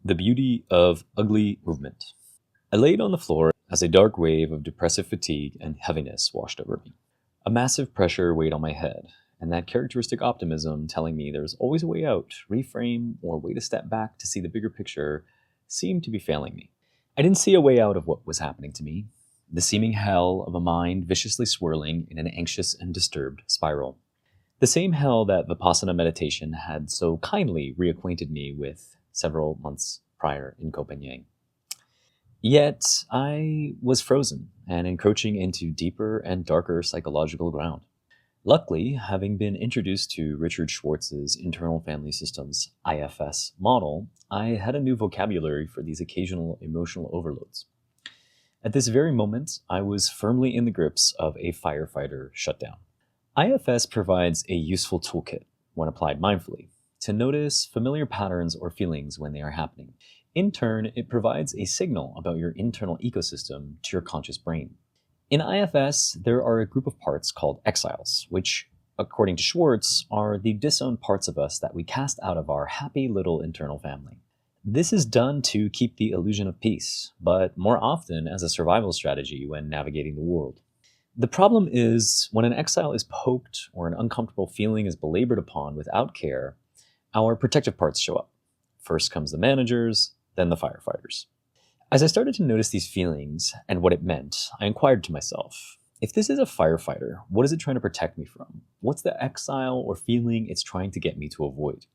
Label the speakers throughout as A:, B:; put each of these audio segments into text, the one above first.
A: The beauty of ugly movement. I laid on the floor as a dark wave of depressive fatigue and heaviness washed over me. A massive pressure weighed on my head, and that characteristic optimism telling me there's always a way out, reframe, or way to step back to see the bigger picture seemed to be failing me. I didn't see a way out of what was happening to me, the seeming hell of a mind viciously swirling in an anxious and disturbed spiral. The same hell that Vipassana meditation had so kindly reacquainted me with several months prior in Koh Phangan. Yet I was frozen and encroaching into deeper and darker psychological ground. Luckily, having been introduced to Richard Schwartz's internal family systems IFS model, I had a new vocabulary for these occasional emotional overloads. At this very moment, I was firmly in the grips of a firefighter shutdown. IFS provides a useful toolkit, when applied mindfully, to notice familiar patterns or feelings when they are happening. In turn, it provides a signal about your internal ecosystem to your conscious brain. In IFS, there are a group of parts called exiles, which, according to Schwartz, are the disowned parts of us that we cast out of our happy little internal family. This is done to keep the illusion of peace, but more often as a survival strategy when navigating the world. The problem is, when an exile is poked or an uncomfortable feeling is belabored upon without care, our protective parts show up. First comes the managers, then the firefighters. As I started to notice these feelings and what it meant, I inquired to myself, if this is a firefighter, what is it trying to protect me from? What's the exile or feeling it's trying to get me to avoid?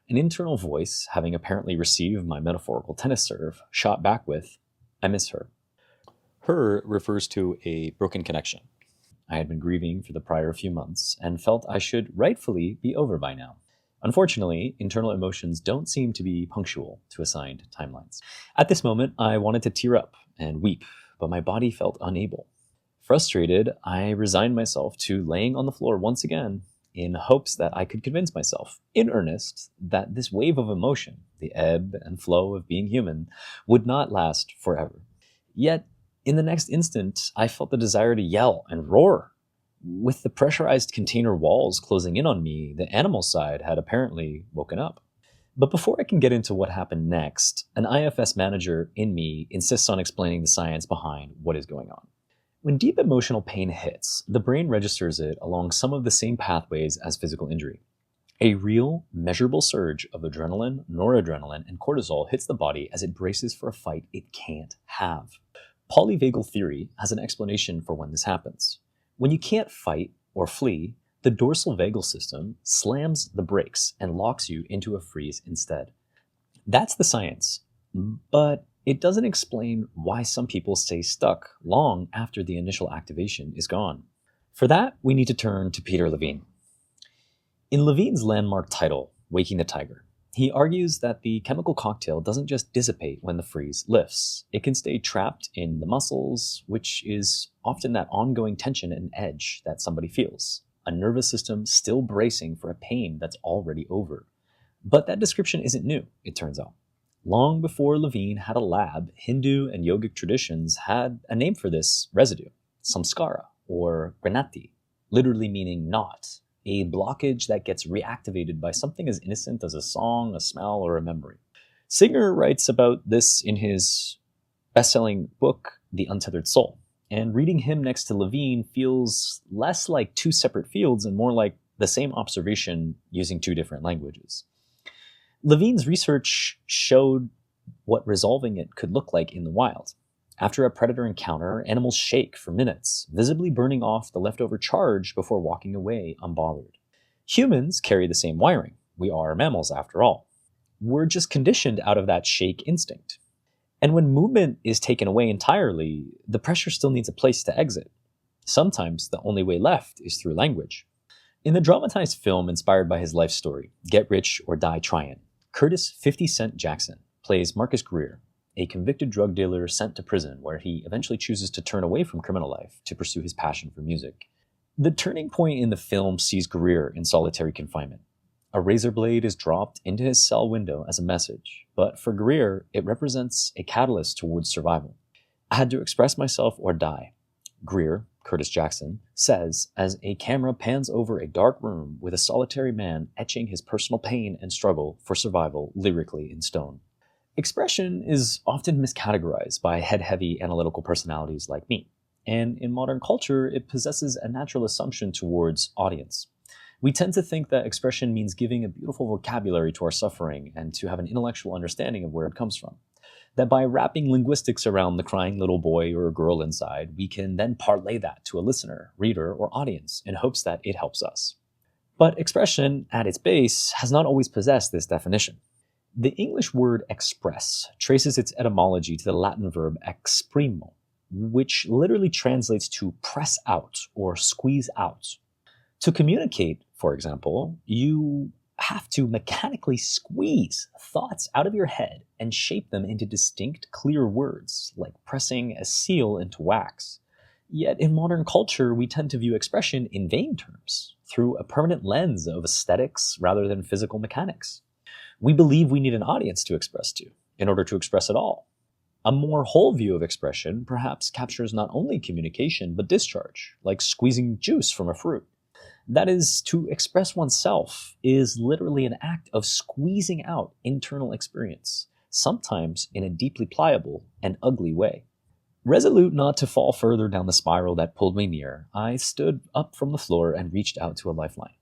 A: An internal voice, having apparently received my metaphorical tennis serve, shot back with, I miss her. Her refers to a broken connection. I had been grieving for the prior few months and felt I should rightfully be over by now. Unfortunately, internal emotions don't seem to be punctual to assigned timelines. At this moment, I wanted to tear up and weep, but my body felt unable. Frustrated, I resigned myself to laying on the floor once again in hopes that I could convince myself, in earnest, that this wave of emotion, the ebb and flow of being human, would not last forever. Yet, in the next instant, I felt the desire to yell and roar. With the pressurized container walls closing in on me, the animal side had apparently woken up. But before I can get into what happened next, an IFS manager in me insists on explaining the science behind what is going on. When deep emotional pain hits, the brain registers it along some of the same pathways as physical injury. A real, measurable surge of adrenaline, noradrenaline, and cortisol hits the body as it braces for a fight it can't have. Polyvagal theory has an explanation for when this happens. When you can't fight or flee, the dorsal vagal system slams the brakes and locks you into a freeze instead. That's the science, but it doesn't explain why some people stay stuck long after the initial activation is gone. For that, we need to turn to Peter Levine. In Levine's landmark title, Waking the Tiger, he argues that the chemical cocktail doesn't just dissipate when the freeze lifts. It can stay trapped in the muscles, which is often that ongoing tension and edge that somebody feels. A nervous system still bracing for a pain that's already over. But that description isn't new, it turns out. Long before Levine had a lab, Hindu and yogic traditions had a name for this residue, samskara, or granati, literally meaning knot, a blockage that gets reactivated by something as innocent as a song, a smell, or a memory. Singer writes about this in his best-selling book, The Untethered Soul, and reading him next to Levine feels less like two separate fields and more like the same observation using two different languages. Levine's research showed what resolving it could look like in the wild. After a predator encounter, animals shake for minutes, visibly burning off the leftover charge before walking away unbothered. Humans carry the same wiring. We are mammals after all. We're just conditioned out of that shake instinct. And when movement is taken away entirely, the pressure still needs a place to exit. Sometimes the only way left is through language. In the dramatized film inspired by his life story, Get Rich or Die Tryin', Curtis 50 Cent Jackson plays Marcus Greer, a convicted drug dealer sent to prison where he eventually chooses to turn away from criminal life to pursue his passion for music. The turning point in the film sees Greer in solitary confinement. A razor blade is dropped into his cell window as a message, but for Greer, it represents a catalyst towards survival. I had to express myself or die, Greer, Curtis Jackson, says as a camera pans over a dark room with a solitary man etching his personal pain and struggle for survival lyrically in stone. Expression is often miscategorized by head-heavy analytical personalities like me, and in modern culture, it possesses a natural assumption towards audience. We tend to think that expression means giving a beautiful vocabulary to our suffering and to have an intellectual understanding of where it comes from. That by wrapping linguistics around the crying little boy or girl inside, we can then parlay that to a listener, reader, or audience in hopes that it helps us. But expression, at its base, has not always possessed this definition. The English word express traces its etymology to the Latin verb exprimo, which literally translates to press out or squeeze out. To communicate, for example, you have to mechanically squeeze thoughts out of your head and shape them into distinct, clear words, like pressing a seal into wax. Yet in modern culture, we tend to view expression in vain terms, through a permanent lens of aesthetics rather than physical mechanics. We believe we need an audience to express to, in order to express at all. A more whole view of expression perhaps captures not only communication, but discharge, like squeezing juice from a fruit. That is, to express oneself is literally an act of squeezing out internal experience, sometimes in a deeply pliable and ugly way. Resolute not to fall further down the spiral that pulled me near, I stood up from the floor and reached out to a lifeline.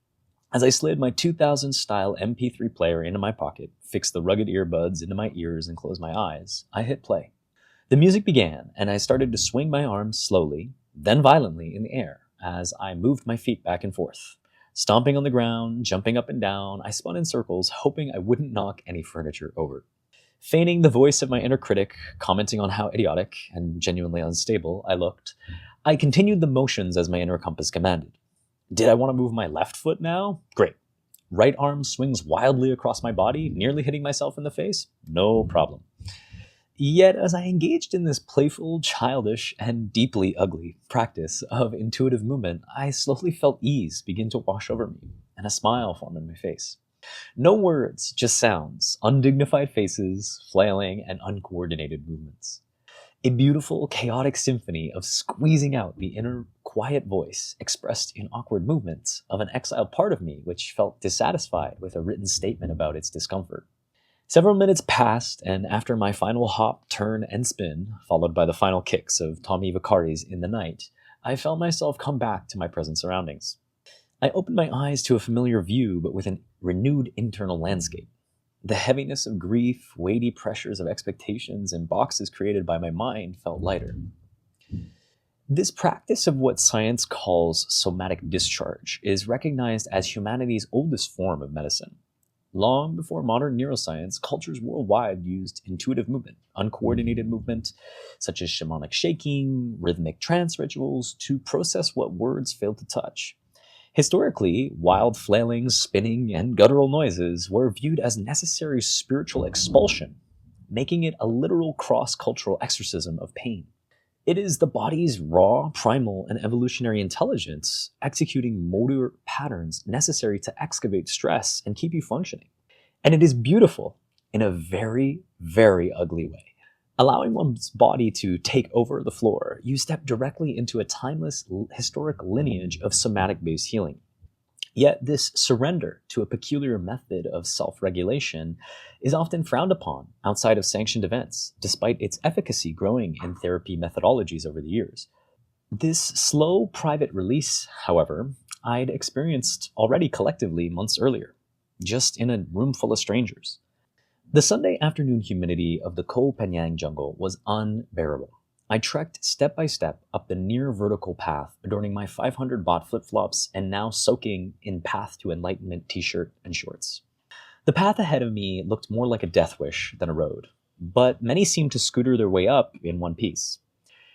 A: As I slid my 2000-style MP3 player into my pocket, fixed the rugged earbuds into my ears, and closed my eyes, I hit play. The music began, and I started to swing my arms slowly, then violently in the air, as I moved my feet back and forth. Stomping on the ground, jumping up and down, I spun in circles, hoping I wouldn't knock any furniture over. Feigning the voice of my inner critic, commenting on how idiotic and genuinely unstable I looked, I continued the motions as my inner compass commanded. Did I want to move my left foot now? Great. Right arm swings wildly across my body, nearly hitting myself in the face? No problem. Yet, as I engaged in this playful, childish, and deeply ugly practice of intuitive movement, I slowly felt ease begin to wash over me, and a smile form in my face. No words, just sounds, undignified faces, flailing, and uncoordinated movements. A beautiful, chaotic symphony of squeezing out the inner, quiet voice expressed in awkward movements of an exiled part of me which felt dissatisfied with a written statement about its discomfort. Several minutes passed, and after my final hop, turn, and spin, followed by the final kicks of Tommy Vicari's In the Night, I felt myself come back to my present surroundings. I opened my eyes to a familiar view, but with a renewed internal landscape. The heaviness of grief, weighty pressures of expectations, and boxes created by my mind felt lighter. This practice of what science calls somatic discharge is recognized as humanity's oldest form of medicine. Long before modern neuroscience, cultures worldwide used intuitive movement, uncoordinated movement, such as shamanic shaking, rhythmic trance rituals, to process what words failed to touch. Historically, wild flailings, spinning, and guttural noises were viewed as necessary spiritual expulsion, making it a literal cross-cultural exorcism of pain. It is the body's raw, primal, and evolutionary intelligence executing motor patterns necessary to excavate stress and keep you functioning. And it is beautiful in a very, very ugly way. Allowing one's body to take over the floor, you step directly into a timeless, historic lineage of somatic-based healing. Yet this surrender to a peculiar method of self-regulation is often frowned upon outside of sanctioned events, despite its efficacy growing in therapy methodologies over the years. This slow private release, however, I'd experienced already collectively months earlier, just in a room full of strangers. The Sunday afternoon humidity of the Koh Phangan jungle was unbearable. I trekked step by step up the near vertical path, adorning my 500 baht flip-flops and now soaking in Path to Enlightenment t-shirt and shorts. The path ahead of me looked more like a death wish than a road, but many seemed to scooter their way up in one piece.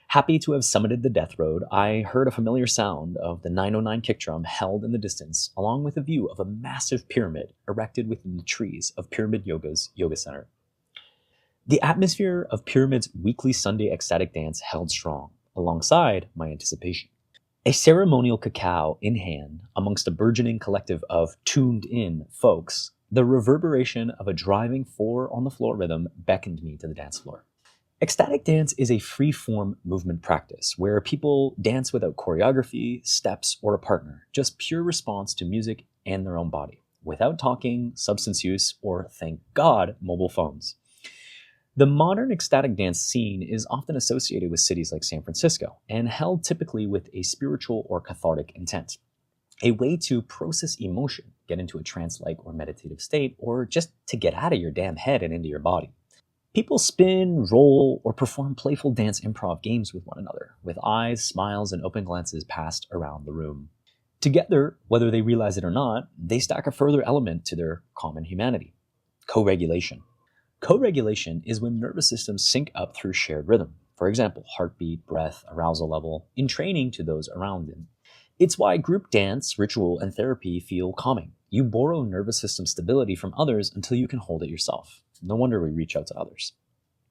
A: Happy to have summited the death road, I heard a familiar sound of the 909 kick drum held in the distance, along with a view of a massive pyramid erected within the trees of Pyramid Yoga's yoga center. The atmosphere of Pyramid's weekly Sunday ecstatic dance held strong, alongside my anticipation. A ceremonial cacao in hand, amongst a burgeoning collective of tuned-in folks, the reverberation of a driving four-on-the-floor rhythm beckoned me to the dance floor. Ecstatic dance is a free-form movement practice where people dance without choreography, steps, or a partner, just pure response to music and their own body, without talking, substance use, or, thank God, mobile phones. The modern ecstatic dance scene is often associated with cities like San Francisco and held typically with a spiritual or cathartic intent, a way to process emotion, get into a trance like or meditative state, or just to get out of your damn head and into your body. People spin, roll, or perform playful dance improv games with one another, with eyes, smiles, and open glances passed around the room. Together, whether they realize it or not, they stack a further element to their common humanity: co-regulation. Co-regulation is when nervous systems sync up through shared rhythm. For example, heartbeat, breath, arousal level, in training to those around them. It's why group dance, ritual, and therapy feel calming. You borrow nervous system stability from others until you can hold it yourself. No wonder we reach out to others.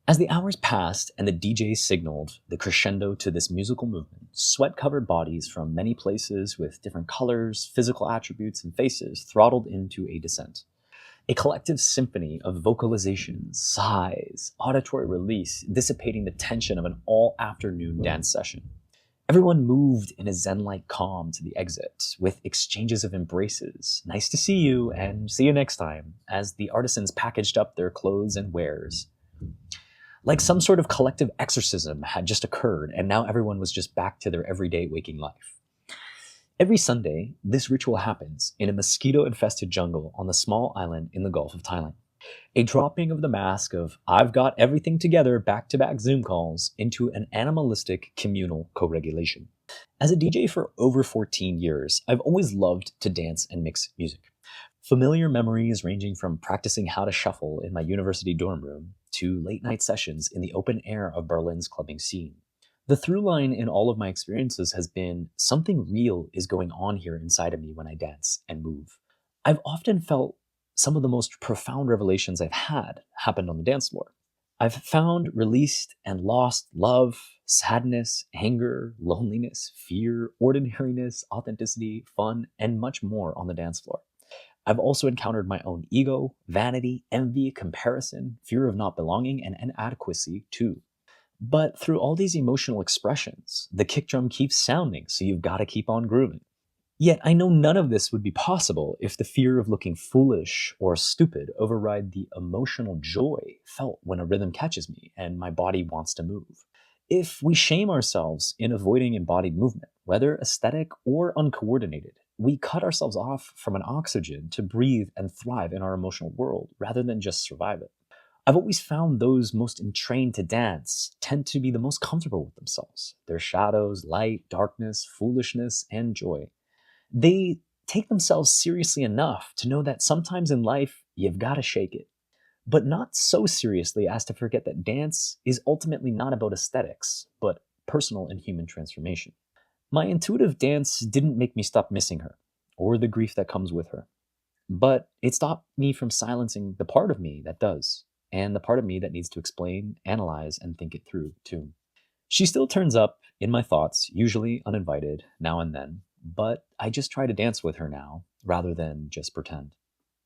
A: As the hours passed and the DJ signaled the crescendo to this musical movement, sweat-covered bodies from many places with different colors, physical attributes, and faces throttled into a descent. A collective symphony of vocalizations, sighs, auditory release, dissipating the tension of an all-afternoon dance session. Everyone moved in a zen-like calm to the exit, with exchanges of embraces, nice to see you, and see you next time, as the artisans packaged up their clothes and wares. Like some sort of collective exorcism had just occurred, and now everyone was just back to their everyday waking life. Every Sunday, this ritual happens in a mosquito-infested jungle on the small island in the Gulf of Thailand. A dropping of the mask of "I've got everything together" back-to-back Zoom calls into an animalistic communal co-regulation. As a DJ for over 14 years, I've always loved to dance and mix music. Familiar memories ranging from practicing how to shuffle in my university dorm room to late-night sessions in the open air of Berlin's clubbing scene. The through line in all of my experiences has been something real is going on here inside of me when I dance and move. I've often felt some of the most profound revelations I've had happened on the dance floor. I've found, released, and lost love, sadness, anger, loneliness, fear, ordinariness, authenticity, fun, and much more on the dance floor. I've also encountered my own ego, vanity, envy, comparison, fear of not belonging, and inadequacy too. But through all these emotional expressions, the kick drum keeps sounding, so you've got to keep on grooving. Yet I know none of this would be possible if the fear of looking foolish or stupid override the emotional joy felt when a rhythm catches me and my body wants to move. If we shame ourselves in avoiding embodied movement, whether aesthetic or uncoordinated, we cut ourselves off from an oxygen to breathe and thrive in our emotional world rather than just survive it. I've always found those most entrained to dance tend to be the most comfortable with themselves, their shadows, light, darkness, foolishness, and joy. They take themselves seriously enough to know that sometimes in life you've got to shake it, but not so seriously as to forget that dance is ultimately not about aesthetics, but personal and human transformation. My intuitive dance didn't make me stop missing her, or the grief that comes with her, but it stopped me from silencing the part of me that does, and the part of me that needs to explain, analyze, and think it through, too. She still turns up in my thoughts, usually uninvited, now and then, but I just try to dance with her now, rather than just pretend.